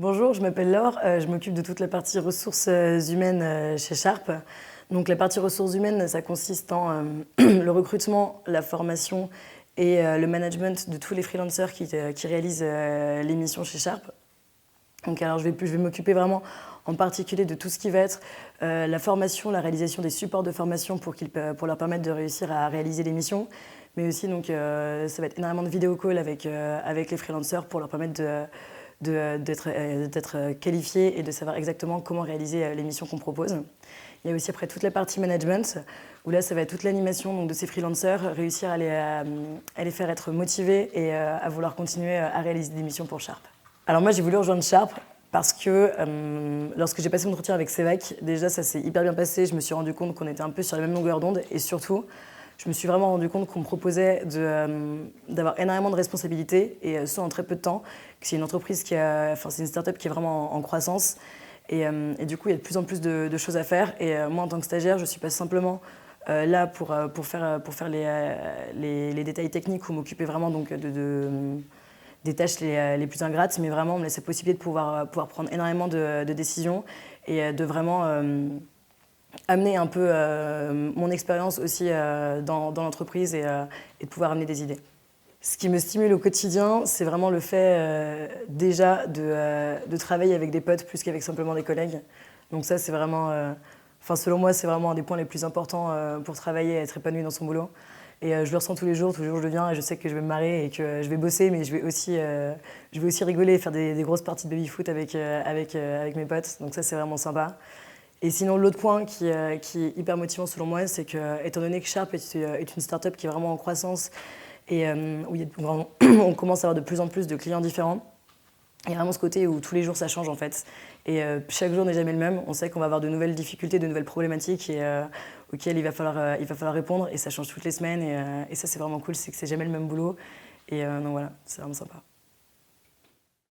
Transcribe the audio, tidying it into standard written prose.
Bonjour, je m'appelle Laure, je m'occupe de toute la partie ressources humaines chez Sharp. Donc la partie ressources humaines, ça consiste en le recrutement, la formation et le management de tous les freelancers qui réalisent les missions chez Sharp. Donc alors je vais m'occuper vraiment en particulier de tout ce qui va être la formation, la réalisation des supports de formation pour leur permettre de réussir à réaliser les missions, mais aussi donc, ça va être énormément de vidéo calls avec les freelancers pour leur permettre d'être qualifiés et de savoir exactement comment réaliser les missions qu'on propose. Il y a aussi après toute la partie management, où là ça va être toute l'animation de ces freelancers, réussir à les faire être motivés et à vouloir continuer à réaliser des missions pour Sharp. Alors moi j'ai voulu rejoindre Sharp parce que lorsque j'ai passé mon entretien avec Cevac, déjà ça s'est hyper bien passé, je me suis rendu compte qu'on était un peu sur la même longueur d'onde et surtout je me suis vraiment rendu compte qu'on me proposait d'avoir énormément de responsabilités et ça en très peu de temps, que c'est une entreprise c'est une start-up qui est vraiment en croissance et du coup il y a de plus en plus de choses à faire et moi en tant que stagiaire je suis pas simplement là pour faire les détails techniques ou m'occuper vraiment donc des tâches les plus ingrates, mais vraiment on me laisse la possibilité de pouvoir prendre énormément de décisions et de vraiment amener un peu mon expérience aussi dans l'entreprise et de pouvoir amener des idées. Ce qui me stimule au quotidien, c'est vraiment le fait déjà de travailler avec des potes plus qu'avec simplement des collègues. Donc ça, c'est vraiment, selon moi, c'est vraiment un des points les plus importants pour travailler et être épanoui dans son boulot. Et je le ressens tous les jours je viens et je sais que je vais me marrer et que je vais bosser, mais je vais aussi rigoler et faire des grosses parties de baby-foot avec mes potes. Donc ça, c'est vraiment sympa. Et sinon, l'autre point qui est hyper motivant selon moi, c'est que, étant donné que Sharp est une start-up qui est vraiment en croissance et où on commence à avoir de plus en plus de clients différents, il y a vraiment ce côté où tous les jours ça change en fait. Et chaque jour n'est jamais le même. On sait qu'on va avoir de nouvelles difficultés, de nouvelles problématiques et, auxquelles il va falloir répondre. Et ça change toutes les semaines. Et ça, c'est vraiment cool, c'est que c'est jamais le même boulot. Et donc voilà, c'est vraiment sympa.